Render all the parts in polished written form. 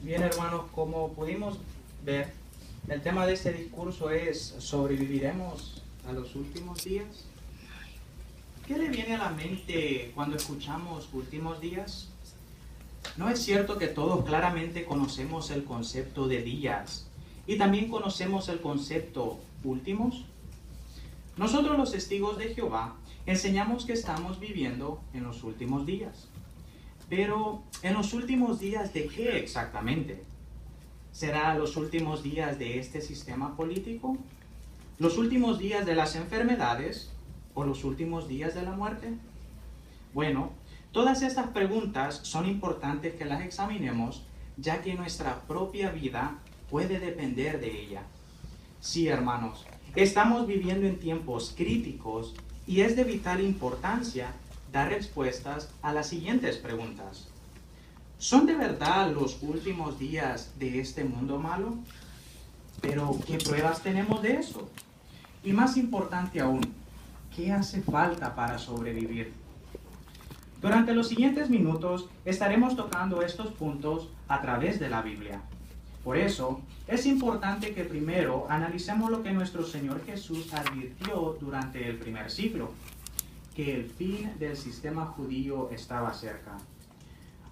Bien, hermanos, como pudimos ver, el tema de este discurso es ¿sobreviviremos a los últimos días? ¿Qué le viene a la mente cuando escuchamos últimos días? ¿No es cierto que todos claramente conocemos el concepto de días y también conocemos el concepto últimos? Nosotros los testigos de Jehová enseñamos que estamos viviendo en los últimos días. Pero, ¿en los últimos días de qué exactamente? ¿Será los últimos días de este sistema político? ¿Los últimos días de las enfermedades? ¿O los últimos días de la muerte? Bueno, todas estas preguntas son importantes que las examinemos, ya que nuestra propia vida puede depender de ella. Sí, hermanos, estamos viviendo en tiempos críticos y es de vital importancia dar respuestas a las siguientes preguntas. ¿Son de verdad los últimos días de este mundo malo? Pero, ¿qué pruebas tenemos de eso? Y más importante aún, ¿qué hace falta para sobrevivir? Durante los siguientes minutos estaremos tocando estos puntos a través de la Biblia. Por eso, es importante que primero analicemos lo que nuestro Señor Jesús advirtió durante el primer siglo, que el fin del sistema judío estaba cerca.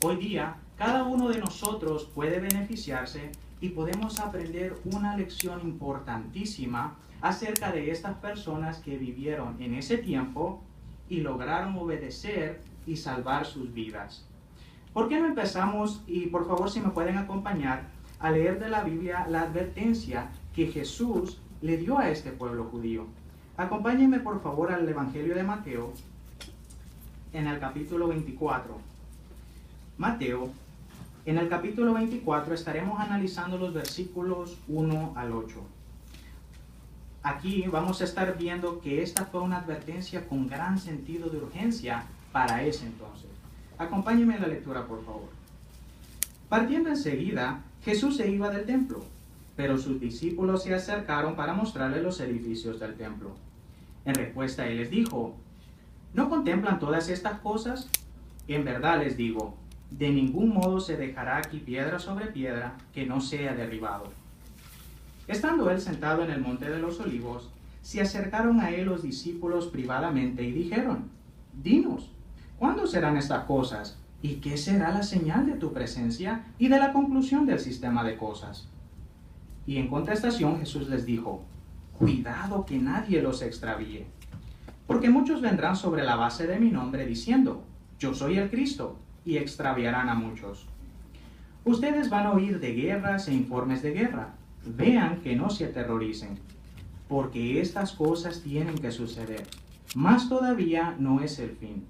Hoy día, cada uno de nosotros puede beneficiarse y podemos aprender una lección importantísima acerca de estas personas que vivieron en ese tiempo y lograron obedecer y salvar sus vidas. ¿Por qué no empezamos? Y por favor, si me pueden acompañar a leer de la Biblia la advertencia que Jesús le dio a este pueblo judío. Acompáñenme por favor al Evangelio de Mateo en el capítulo 24. Mateo, en el capítulo 24 estaremos analizando los versículos 1 al 8. Aquí vamos a estar viendo que esta fue una advertencia con gran sentido de urgencia para ese entonces. Acompáñenme en la lectura, por favor. Partiendo enseguida, Jesús se iba del templo, pero sus discípulos se acercaron para mostrarle los edificios del templo. En respuesta, él les dijo: ¿no contemplan todas estas cosas? En verdad les digo, de ningún modo se dejará aquí piedra sobre piedra que no sea derribado. Estando él sentado en el monte de los olivos, se acercaron a él los discípulos privadamente y dijeron: dinos, ¿cuándo serán estas cosas? ¿Y qué será la señal de tu presencia y de la conclusión del sistema de cosas? Y en contestación Jesús les dijo: cuidado que nadie los extravíe, porque muchos vendrán sobre la base de mi nombre diciendo: yo soy el Cristo, y extraviarán a muchos. Ustedes van a oír de guerras e informes de guerra. Vean que no se aterroricen, porque estas cosas tienen que suceder, mas todavía no es el fin.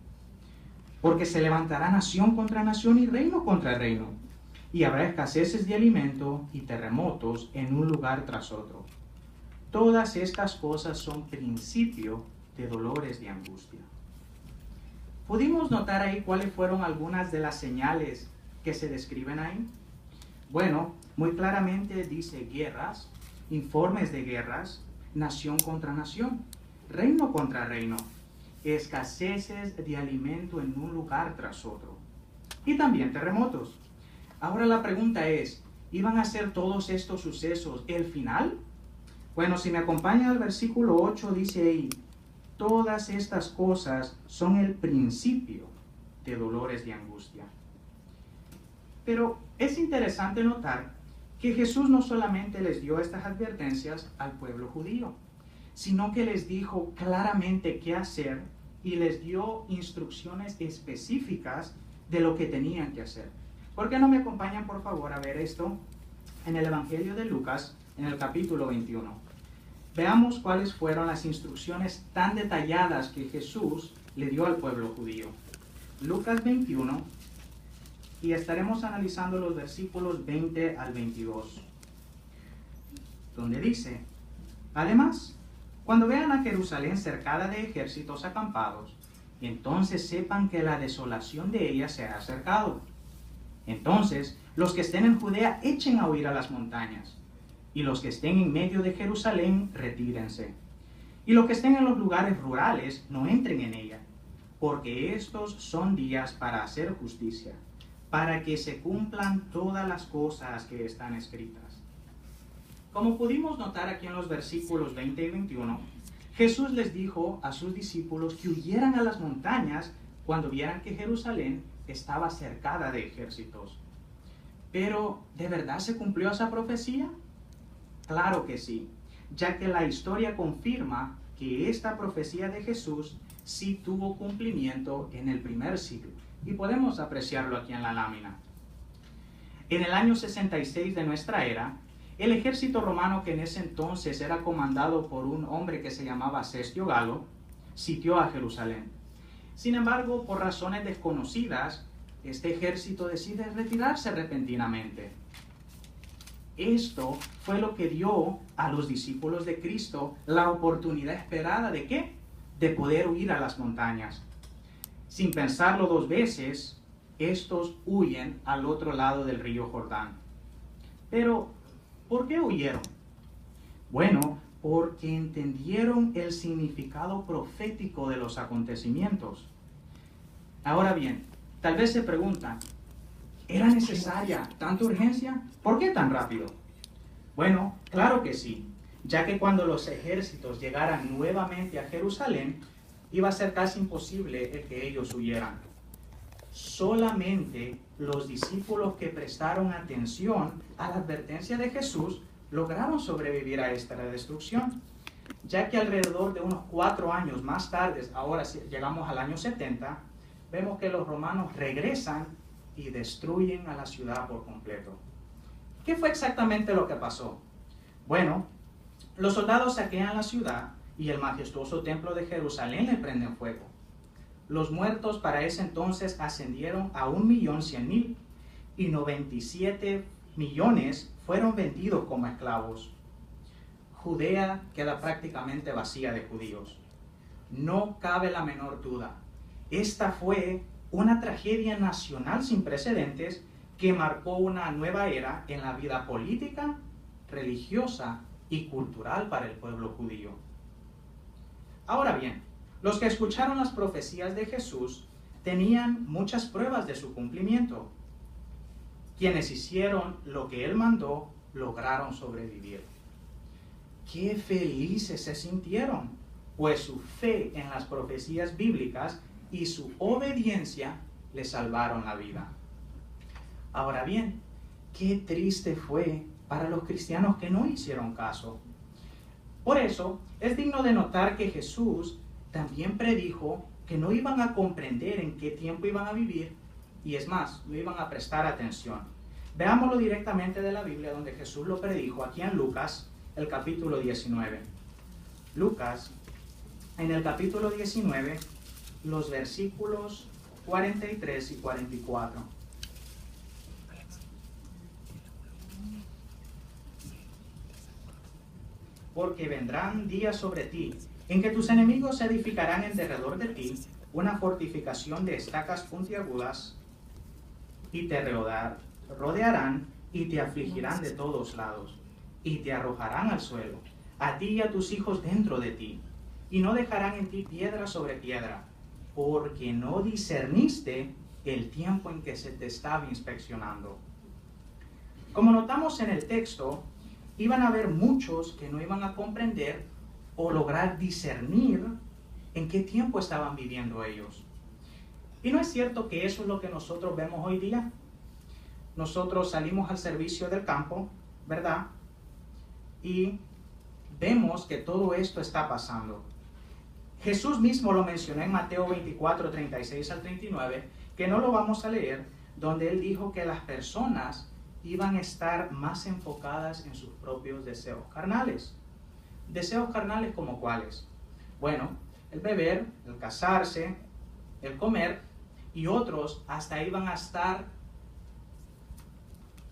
Porque se levantará nación contra nación y reino contra reino, y habrá escaseces de alimento y terremotos en un lugar tras otro. Todas estas cosas son principio de dolores de angustia. ¿Pudimos notar ahí cuáles fueron algunas de las señales que se describen ahí? Bueno, muy claramente dice guerras, informes de guerras, nación contra nación, reino contra reino, escaseces de alimento en un lugar tras otro, y también terremotos. Ahora la pregunta es, ¿iban a ser todos estos sucesos el final? Bueno, si me acompaña al versículo 8, dice ahí: todas estas cosas son el principio de dolores de angustia. Pero es interesante notar que Jesús no solamente les dio estas advertencias al pueblo judío, sino que les dijo claramente qué hacer y les dio instrucciones específicas de lo que tenían que hacer. ¿Por qué no me acompañan, por favor, a ver esto en el Evangelio de Lucas, en el capítulo 21? Veamos cuáles fueron las instrucciones tan detalladas que Jesús le dio al pueblo judío. Lucas 21, y estaremos analizando los versículos 20 al 22, donde dice: además, cuando vean a Jerusalén cercada de ejércitos acampados, entonces sepan que la desolación de ella se ha acercado. Entonces, los que estén en Judea echen a huir a las montañas, y los que estén en medio de Jerusalén retírense. Y los que estén en los lugares rurales no entren en ella, porque estos son días para hacer justicia, para que se cumplan todas las cosas que están escritas. Como pudimos notar aquí en los versículos 20 y 21, Jesús les dijo a sus discípulos que huyeran a las montañas cuando vieran que Jerusalén estaba cercada de ejércitos. Pero, ¿de verdad se cumplió esa profecía? Claro que sí, ya que la historia confirma que esta profecía de Jesús sí tuvo cumplimiento en el primer siglo. Y podemos apreciarlo aquí en la lámina. En el año 66 de nuestra era, el ejército romano, que en ese entonces era comandado por un hombre que se llamaba Cestio Galo, sitió a Jerusalén. Sin embargo, por razones desconocidas, este ejército decide retirarse repentinamente. Esto fue lo que dio a los discípulos de Cristo la oportunidad esperada ¿de qué? De poder huir a las montañas. Sin pensarlo dos veces, estos huyen al otro lado del río Jordán. Pero, ¿por qué huyeron? Bueno, porque entendieron el significado profético de los acontecimientos. Ahora bien, tal vez se preguntan, ¿era necesaria tanta urgencia? ¿Por qué tan rápido? Bueno, claro que sí, ya que cuando los ejércitos llegaran nuevamente a Jerusalén, iba a ser casi imposible el que ellos huyeran. Solamente los discípulos que prestaron atención a la advertencia de Jesús lograron sobrevivir a esta destrucción, ya que alrededor de unos 4 años más tarde, ahora llegamos al año 70, vemos que los romanos regresan y destruyen a la ciudad por completo. ¿Qué fue exactamente lo que pasó? Bueno, los soldados saquean la ciudad y el majestuoso templo de Jerusalén le prenden fuego. Los muertos para ese entonces ascendieron a 1.100.000 y 97 millones fueron vendidos como esclavos. Judea queda prácticamente vacía de judíos. No cabe la menor duda. Esta fue una tragedia nacional sin precedentes que marcó una nueva era en la vida política, religiosa y cultural para el pueblo judío. Ahora bien, los que escucharon las profecías de Jesús tenían muchas pruebas de su cumplimiento. Quienes hicieron lo que Él mandó lograron sobrevivir. ¡Qué felices se sintieron! Pues su fe en las profecías bíblicas y su obediencia le salvaron la vida. Ahora bien, qué triste fue para los cristianos que no hicieron caso. Por eso, es digno de notar que Jesús también predijo que no iban a comprender en qué tiempo iban a vivir y es más, no iban a prestar atención. Veámoslo directamente de la Biblia donde Jesús lo predijo, aquí en Lucas, el capítulo 19. Lucas, en el capítulo 19, los versículos 43 y 44. Porque vendrán días sobre ti, en que tus enemigos se edificarán en derredor de ti una fortificación de estacas puntiagudas, y te rodearán y te afligirán de todos lados, y te arrojarán al suelo, a ti y a tus hijos dentro de ti, y no dejarán en ti piedra sobre piedra, porque no discerniste el tiempo en que se te estaba inspeccionando. Como notamos en el texto, iban a haber muchos que no iban a comprender o lograr discernir en qué tiempo estaban viviendo ellos. Y no es cierto que eso es lo que nosotros vemos hoy día. Nosotros salimos al servicio del campo, ¿verdad? Y vemos que todo esto está pasando. Jesús mismo lo mencionó en Mateo 24, 36 al 39, que no lo vamos a leer, donde Él dijo que las personas iban a estar más enfocadas en sus propios deseos carnales. ¿Deseos carnales como cuáles? Bueno, el beber, el casarse, el comer, y otros hasta iban a estar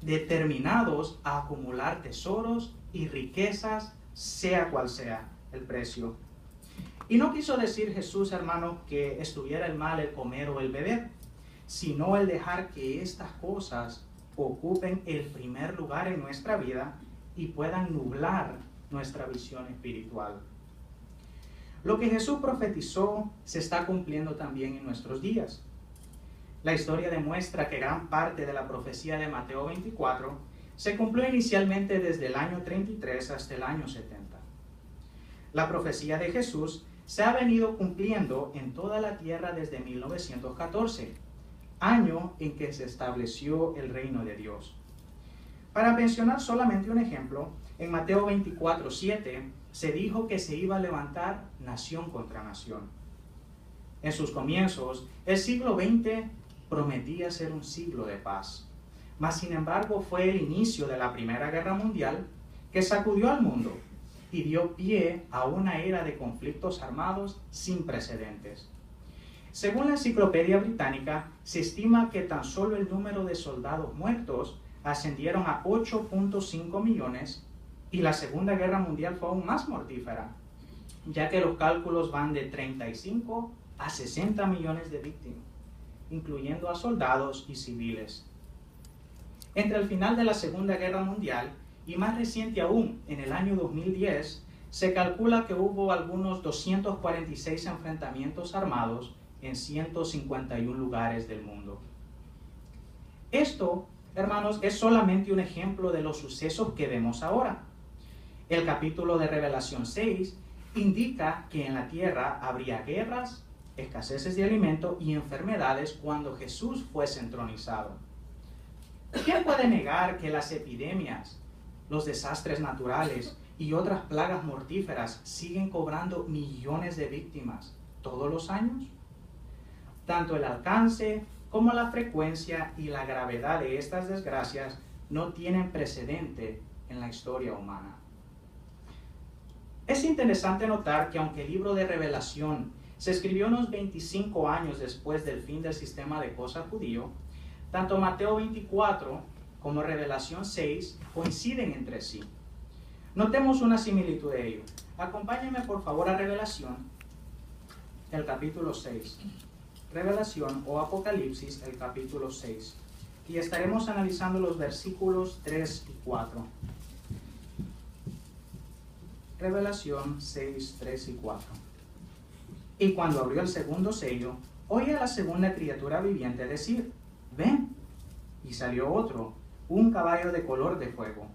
determinados a acumular tesoros y riquezas, sea cual sea el precio. Y no quiso decir Jesús, hermano, que estuviera el mal el comer o el beber, sino el dejar que estas cosas ocupen el primer lugar en nuestra vida y puedan nublar nuestra visión espiritual. Lo que Jesús profetizó se está cumpliendo también en nuestros días. La historia demuestra que gran parte de la profecía de Mateo 24 se cumplió inicialmente desde el año 33 hasta el año 70. La profecía de Jesús se ha venido cumpliendo en toda la tierra desde 1914, año en que se estableció el reino de Dios. Para mencionar solamente un ejemplo, en Mateo 24:7 se dijo que se iba a levantar nación contra nación. En sus comienzos, el siglo XX prometía ser un siglo de paz. Mas, sin embargo, fue el inicio de la Primera Guerra Mundial que sacudió al mundo y dio pie a una era de conflictos armados sin precedentes. Según la Enciclopedia Británica, se estima que tan solo el número de soldados muertos ascendieron a 8.5 millones y la Segunda Guerra Mundial fue aún más mortífera, ya que los cálculos van de 35 a 60 millones de víctimas, incluyendo a soldados y civiles. Entre el final de la Segunda Guerra Mundial y más reciente aún, en el año 2010, se calcula que hubo algunos 246 enfrentamientos armados en 151 lugares del mundo. Esto, hermanos, es solamente un ejemplo de los sucesos que vemos ahora. El capítulo de Revelación 6 indica que en la tierra habría guerras, escaseces de alimento y enfermedades cuando Jesús fuese entronizado. ¿Quién puede negar que las epidemias, los desastres naturales y otras plagas mortíferas siguen cobrando millones de víctimas todos los años? Tanto el alcance como la frecuencia y la gravedad de estas desgracias no tienen precedente en la historia humana. Es interesante notar que aunque el libro de Revelación se escribió unos 25 años después del fin del sistema de cosas judío, tanto Mateo 24 como Revelación 6 coinciden entre sí. Notemos una similitud de ello. Acompáñenme por favor a Revelación, el capítulo 6. Revelación o Apocalipsis, el capítulo 6. Y estaremos analizando los versículos 3 y 4. Revelación 6, 3 y 4. Y cuando abrió el segundo sello, oí a la segunda criatura viviente decir: ven. Y salió otro, un caballo de color de fuego.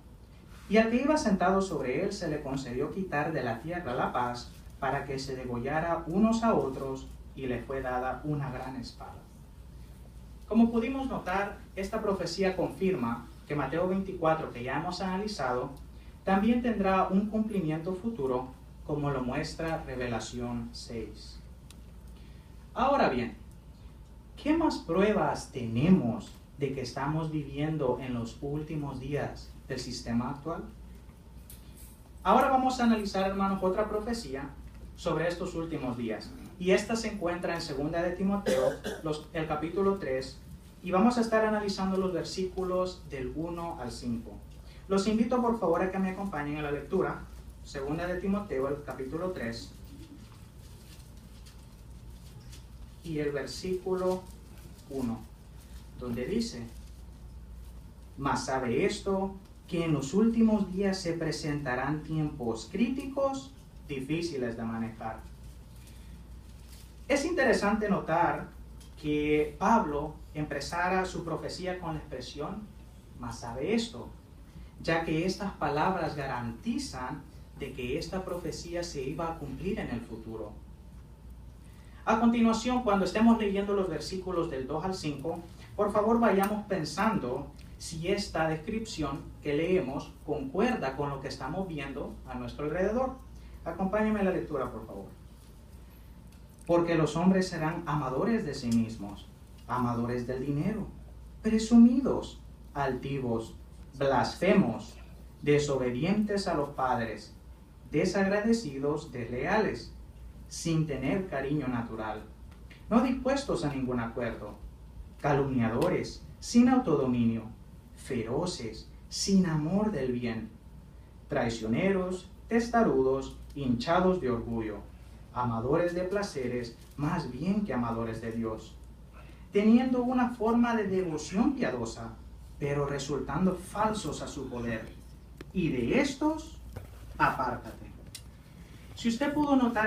Y al que iba sentado sobre él se le concedió quitar de la tierra la paz, para que se degollara unos a otros, y le fue dada una gran espada. Como pudimos notar, esta profecía confirma que Mateo 24, que ya hemos analizado, también tendrá un cumplimiento futuro, como lo muestra Revelación 6. Ahora bien, ¿qué más pruebas tenemos de que estamos viviendo en los últimos días del sistema actual? Ahora vamos a analizar, hermanos, otra profecía sobre estos últimos días. Y esta se encuentra en 2 de Timoteo, el capítulo 3, y vamos a estar analizando los versículos del 1 al 5. Los invito por favor a que me acompañen a la lectura. 2 de Timoteo, el capítulo 3, y el versículo 1, donde dice: mas sabe esto, que en los últimos días se presentarán tiempos críticos, difíciles de manejar. Es interesante notar que Pablo empezara su profecía con la expresión, mas sabe esto, ya que estas palabras garantizan de que esta profecía se iba a cumplir en el futuro. A continuación, cuando estemos leyendo los versículos del 2 al 5, por favor vayamos pensando si esta descripción que leemos concuerda con lo que estamos viendo a nuestro alrededor. Acompáñenme a la lectura, por favor. Porque los hombres serán amadores de sí mismos, amadores del dinero, presumidos, altivos, blasfemos, desobedientes a los padres, desagradecidos, desleales, sin tener cariño natural, no dispuestos a ningún acuerdo, calumniadores, sin autodominio, feroces, sin amor del bien, traicioneros, testarudos, hinchados de orgullo, amadores de placeres más bien que amadores de Dios, teniendo una forma de devoción piadosa, pero resultando falsos a su poder. Y de estos, apártate. Si usted pudo notar